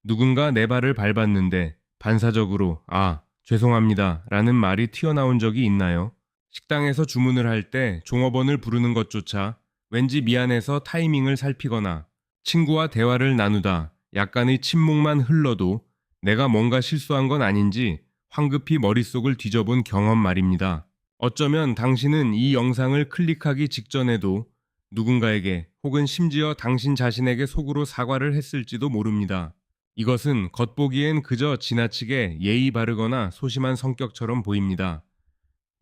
누군가 내 발을 밟았는데 반사적으로 죄송합니다 라는 말이 튀어나온 적이 있나요? 식당에서 주문을 할 때 종업원을 부르는 것조차 왠지 미안해서 타이밍을 살피거나 친구와 대화를 나누다 약간의 침묵만 흘러도 내가 뭔가 실수한 건 아닌지 황급히 머릿속을 뒤져본 경험 말입니다. 어쩌면 당신은 이 영상을 클릭하기 직전에도 누군가에게 혹은 심지어 당신 자신에게 속으로 사과를 했을지도 모릅니다. 이것은 겉보기엔 그저 지나치게 예의 바르거나 소심한 성격처럼 보입니다.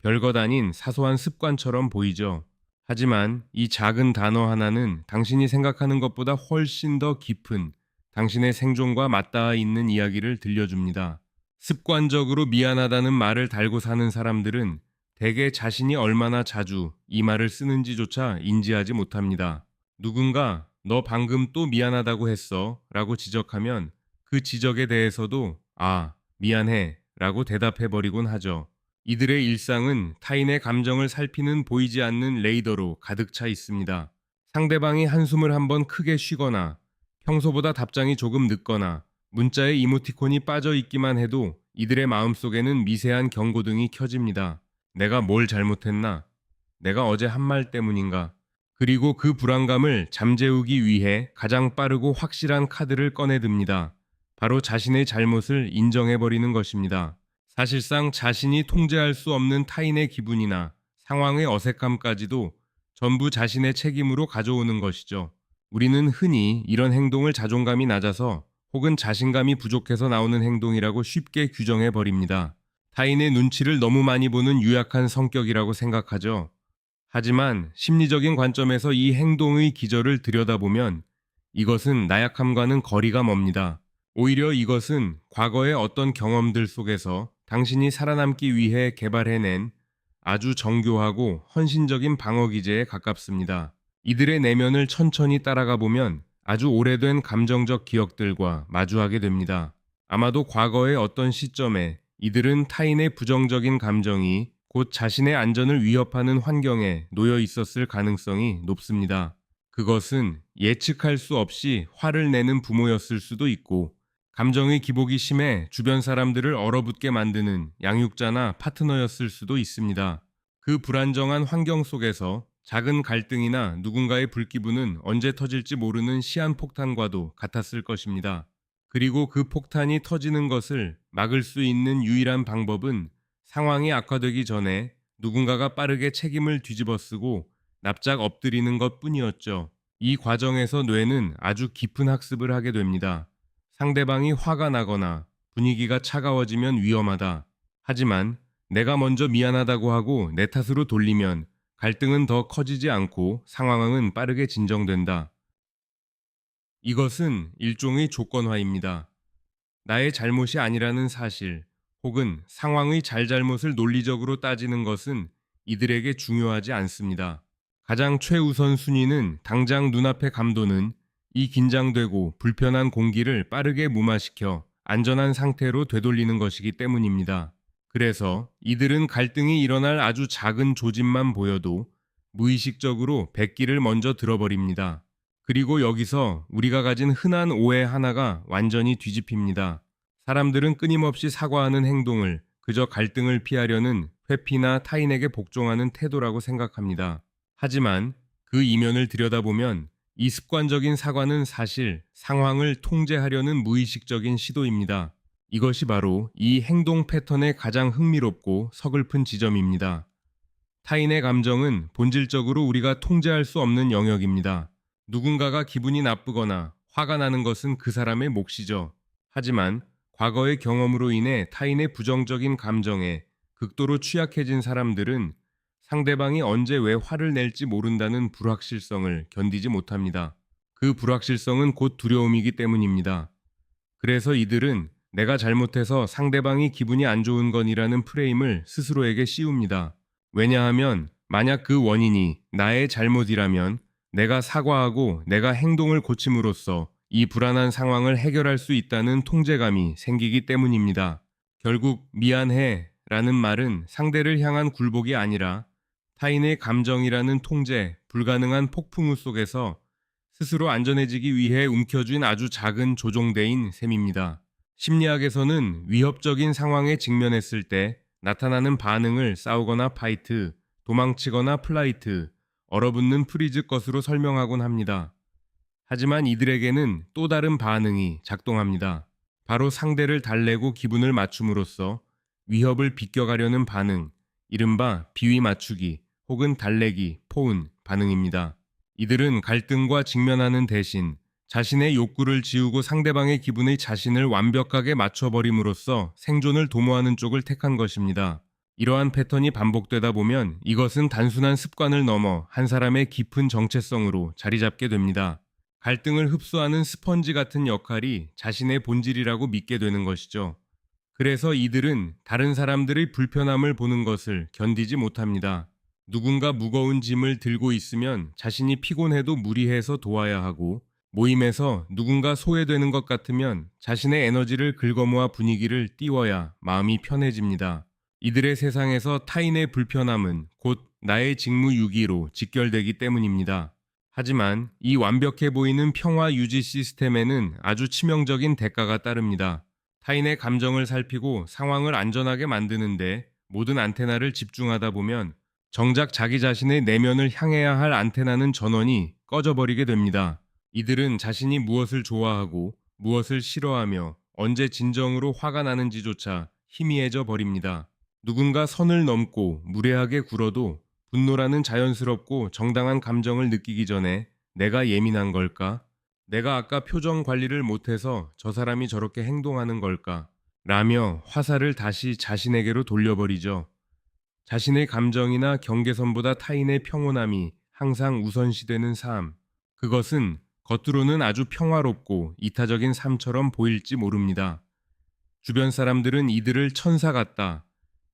별것 아닌 사소한 습관처럼 보이죠. 하지만 이 작은 단어 하나는 당신이 생각하는 것보다 훨씬 더 깊은 당신의 생존과 맞닿아 있는 이야기를 들려줍니다. 습관적으로 미안하다는 말을 달고 사는 사람들은 대개 자신이 얼마나 자주 이 말을 쓰는지조차 인지하지 못합니다. 누군가 너 방금 또 미안하다고 했어 라고 지적하면 그 지적에 대해서도 미안해 라고 대답해버리곤 하죠. 이들의 일상은 타인의 감정을 살피는 보이지 않는 레이더로 가득 차 있습니다. 상대방이 한숨을 한번 크게 쉬거나 평소보다 답장이 조금 늦거나 문자에 이모티콘이 빠져 있기만 해도 이들의 마음속에는 미세한 경고등이 켜집니다. 내가 뭘 잘못했나? 내가 어제 한 말 때문인가? 그리고 그 불안감을 잠재우기 위해 가장 빠르고 확실한 카드를 꺼내듭니다. 바로 자신의 잘못을 인정해버리는 것입니다. 사실상 자신이 통제할 수 없는 타인의 기분이나 상황의 어색함까지도 전부 자신의 책임으로 가져오는 것이죠. 우리는 흔히 이런 행동을 자존감이 낮아서 혹은 자신감이 부족해서 나오는 행동이라고 쉽게 규정해 버립니다. 타인의 눈치를 너무 많이 보는 유약한 성격이라고 생각하죠. 하지만 심리적인 관점에서 이 행동의 기저를 들여다보면 이것은 나약함과는 거리가 멉니다. 오히려 이것은 과거의 어떤 경험들 속에서 당신이 살아남기 위해 개발해낸 아주 정교하고 헌신적인 방어 기제에 가깝습니다. 이들의 내면을 천천히 따라가 보면 아주 오래된 감정적 기억들과 마주하게 됩니다. 아마도 과거의 어떤 시점에 이들은 타인의 부정적인 감정이 곧 자신의 안전을 위협하는 환경에 놓여 있었을 가능성이 높습니다. 그것은 예측할 수 없이 화를 내는 부모였을 수도 있고, 감정의 기복이 심해 주변 사람들을 얼어붙게 만드는 양육자나 파트너였을 수도 있습니다. 그 불안정한 환경 속에서 작은 갈등이나 누군가의 불기분은 언제 터질지 모르는 시한폭탄과도 같았을 것입니다. 그리고 그 폭탄이 터지는 것을 막을 수 있는 유일한 방법은 상황이 악화되기 전에 누군가가 빠르게 책임을 뒤집어쓰고 납작 엎드리는 것 뿐이었죠. 이 과정에서 뇌는 아주 깊은 학습을 하게 됩니다. 상대방이 화가 나거나 분위기가 차가워지면 위험하다. 하지만 내가 먼저 미안하다고 하고 내 탓으로 돌리면 갈등은 더 커지지 않고 상황은 빠르게 진정된다. 이것은 일종의 조건화입니다. 나의 잘못이 아니라는 사실, 혹은 상황의 잘잘못을 논리적으로 따지는 것은 이들에게 중요하지 않습니다. 가장 최우선 순위는 당장 눈앞에 감도는 이 긴장되고 불편한 공기를 빠르게 무마시켜 안전한 상태로 되돌리는 것이기 때문입니다. 그래서 이들은 갈등이 일어날 아주 작은 조짐만 보여도 무의식적으로 백기를 먼저 들어버립니다. 그리고 여기서 우리가 가진 흔한 오해 하나가 완전히 뒤집힙니다. 사람들은 끊임없이 사과하는 행동을 그저 갈등을 피하려는 회피나 타인에게 복종하는 태도라고 생각합니다. 하지만 그 이면을 들여다보면 이 습관적인 사과는 사실 상황을 통제하려는 무의식적인 시도입니다. 이것이 바로 이 행동 패턴의 가장 흥미롭고 서글픈 지점입니다. 타인의 감정은 본질적으로 우리가 통제할 수 없는 영역입니다. 누군가가 기분이 나쁘거나 화가 나는 것은 그 사람의 몫이죠. 하지만 과거의 경험으로 인해 타인의 부정적인 감정에 극도로 취약해진 사람들은 상대방이 언제 왜 화를 낼지 모른다는 불확실성을 견디지 못합니다. 그 불확실성은 곧 두려움이기 때문입니다. 그래서 이들은 내가 잘못해서 상대방이 기분이 안 좋은 건이라는 프레임을 스스로에게 씌웁니다. 왜냐하면 만약 그 원인이 나의 잘못이라면 내가 사과하고 내가 행동을 고침으로써 이 불안한 상황을 해결할 수 있다는 통제감이 생기기 때문입니다. 결국 미안해 라는 말은 상대를 향한 굴복이 아니라 타인의 감정이라는 통제, 불가능한 폭풍우 속에서 스스로 안전해지기 위해 움켜쥔 아주 작은 조종대인 셈입니다. 심리학에서는 위협적인 상황에 직면했을 때 나타나는 반응을 싸우거나 파이트, 도망치거나 플라이트, 얼어붙는 프리즈 것으로 설명하곤 합니다. 하지만 이들에게는 또 다른 반응이 작동합니다. 바로 상대를 달래고 기분을 맞춤으로써 위협을 비껴가려는 반응, 이른바 비위 맞추기 혹은 달래기, 포은 반응입니다. 이들은 갈등과 직면하는 대신 자신의 욕구를 지우고 상대방의 기분의 자신을 완벽하게 맞춰버림으로써 생존을 도모하는 쪽을 택한 것입니다. 이러한 패턴이 반복되다 보면 이것은 단순한 습관을 넘어 한 사람의 깊은 정체성으로 자리 잡게 됩니다. 갈등을 흡수하는 스펀지 같은 역할이 자신의 본질이라고 믿게 되는 것이죠. 그래서 이들은 다른 사람들의 불편함을 보는 것을 견디지 못합니다. 누군가 무거운 짐을 들고 있으면 자신이 피곤해도 무리해서 도와야 하고, 모임에서 누군가 소외되는 것 같으면 자신의 에너지를 긁어모아 분위기를 띄워야 마음이 편해집니다. 이들의 세상에서 타인의 불편함은 곧 나의 직무유기로 직결되기 때문입니다. 하지만 이 완벽해 보이는 평화 유지 시스템에는 아주 치명적인 대가가 따릅니다. 타인의 감정을 살피고 상황을 안전하게 만드는데 모든 안테나를 집중하다 보면 정작 자기 자신의 내면을 향해야 할 안테나는 전원이 꺼져버리게 됩니다. 이들은 자신이 무엇을 좋아하고 무엇을 싫어하며 언제 진정으로 화가 나는지조차 희미해져 버립니다. 누군가 선을 넘고 무례하게 굴어도 분노라는 자연스럽고 정당한 감정을 느끼기 전에 내가 예민한 걸까? 내가 아까 표정 관리를 못해서 저 사람이 저렇게 행동하는 걸까? 라며 화살을 다시 자신에게로 돌려버리죠. 자신의 감정이나 경계선보다 타인의 평온함이 항상 우선시되는 삶. 그것은 겉으로는 아주 평화롭고 이타적인 삶처럼 보일지 모릅니다. 주변 사람들은 이들을 천사 같다,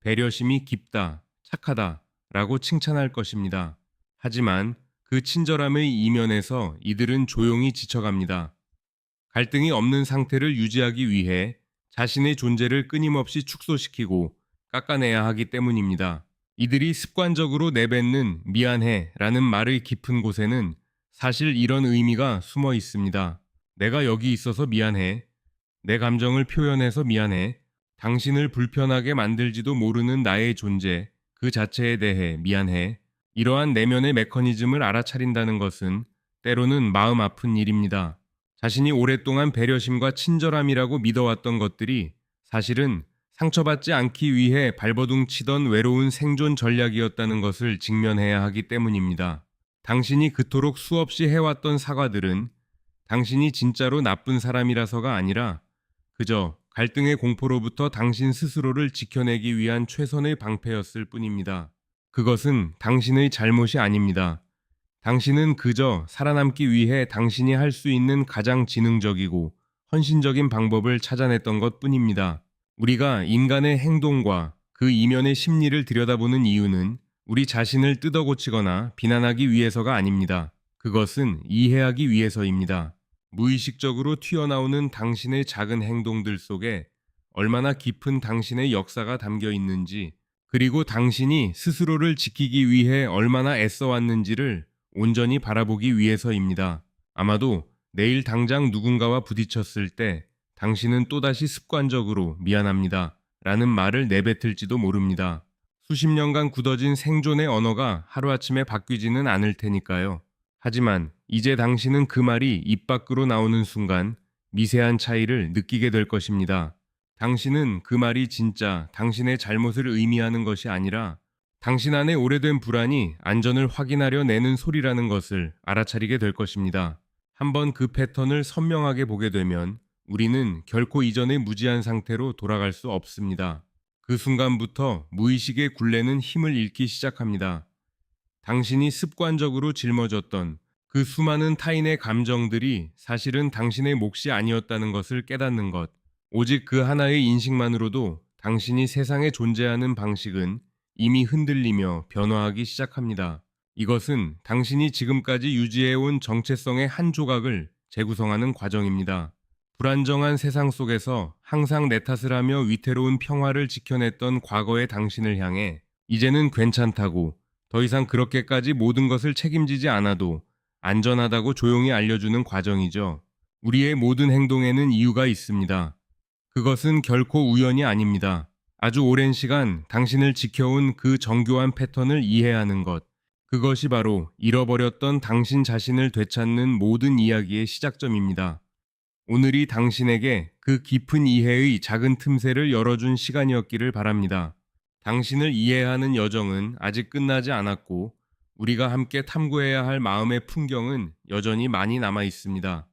배려심이 깊다, 착하다 라고 칭찬할 것입니다. 하지만 그 친절함의 이면에서 이들은 조용히 지쳐갑니다. 갈등이 없는 상태를 유지하기 위해 자신의 존재를 끊임없이 축소시키고 깎아내야 하기 때문입니다. 이들이 습관적으로 내뱉는 미안해 라는 말의 깊은 곳에는 사실 이런 의미가 숨어 있습니다. 내가 여기 있어서 미안해. 내 감정을 표현해서 미안해. 당신을 불편하게 만들지도 모르는 나의 존재, 그 자체에 대해 미안해. 이러한 내면의 메커니즘을 알아차린다는 것은 때로는 마음 아픈 일입니다. 자신이 오랫동안 배려심과 친절함이라고 믿어왔던 것들이 사실은 상처받지 않기 위해 발버둥 치던 외로운 생존 전략이었다는 것을 직면해야 하기 때문입니다. 당신이 그토록 수없이 해왔던 사과들은 당신이 진짜로 나쁜 사람이라서가 아니라 그저 갈등의 공포로부터 당신 스스로를 지켜내기 위한 최선의 방패였을 뿐입니다. 그것은 당신의 잘못이 아닙니다. 당신은 그저 살아남기 위해 당신이 할 수 있는 가장 지능적이고 헌신적인 방법을 찾아냈던 것 뿐입니다. 우리가 인간의 행동과 그 이면의 심리를 들여다보는 이유는 우리 자신을 뜯어고치거나 비난하기 위해서가 아닙니다. 그것은 이해하기 위해서입니다. 무의식적으로 튀어나오는 당신의 작은 행동들 속에 얼마나 깊은 당신의 역사가 담겨 있는지, 그리고 당신이 스스로를 지키기 위해 얼마나 애써왔는지를 온전히 바라보기 위해서입니다. 아마도 내일 당장 누군가와 부딪혔을 때 당신은 또다시 습관적으로 미안합니다 라는 말을 내뱉을지도 모릅니다. 수십 년간 굳어진 생존의 언어가 하루아침에 바뀌지는 않을 테니까요. 하지만 이제 당신은 그 말이 입 밖으로 나오는 순간 미세한 차이를 느끼게 될 것입니다. 당신은 그 말이 진짜 당신의 잘못을 의미하는 것이 아니라 당신 안에 오래된 불안이 안전을 확인하려 내는 소리라는 것을 알아차리게 될 것입니다. 한번 그 패턴을 선명하게 보게 되면 우리는 결코 이전의 무지한 상태로 돌아갈 수 없습니다. 그 순간부터 무의식의 굴레는 힘을 잃기 시작합니다. 당신이 습관적으로 짊어졌던 그 수많은 타인의 감정들이 사실은 당신의 몫이 아니었다는 것을 깨닫는 것. 오직 그 하나의 인식만으로도 당신이 세상에 존재하는 방식은 이미 흔들리며 변화하기 시작합니다. 이것은 당신이 지금까지 유지해온 정체성의 한 조각을 재구성하는 과정입니다. 불안정한 세상 속에서 항상 내 탓을 하며 위태로운 평화를 지켜냈던 과거의 당신을 향해 이제는 괜찮다고, 더 이상 그렇게까지 모든 것을 책임지지 않아도 안전하다고 조용히 알려주는 과정이죠. 우리의 모든 행동에는 이유가 있습니다. 그것은 결코 우연이 아닙니다. 아주 오랜 시간 당신을 지켜온 그 정교한 패턴을 이해하는 것. 그것이 바로 잃어버렸던 당신 자신을 되찾는 모든 이야기의 시작점입니다. 오늘이 당신에게 그 깊은 이해의 작은 틈새를 열어준 시간이었기를 바랍니다. 당신을 이해하는 여정은 아직 끝나지 않았고, 우리가 함께 탐구해야 할 마음의 풍경은 여전히 많이 남아 있습니다.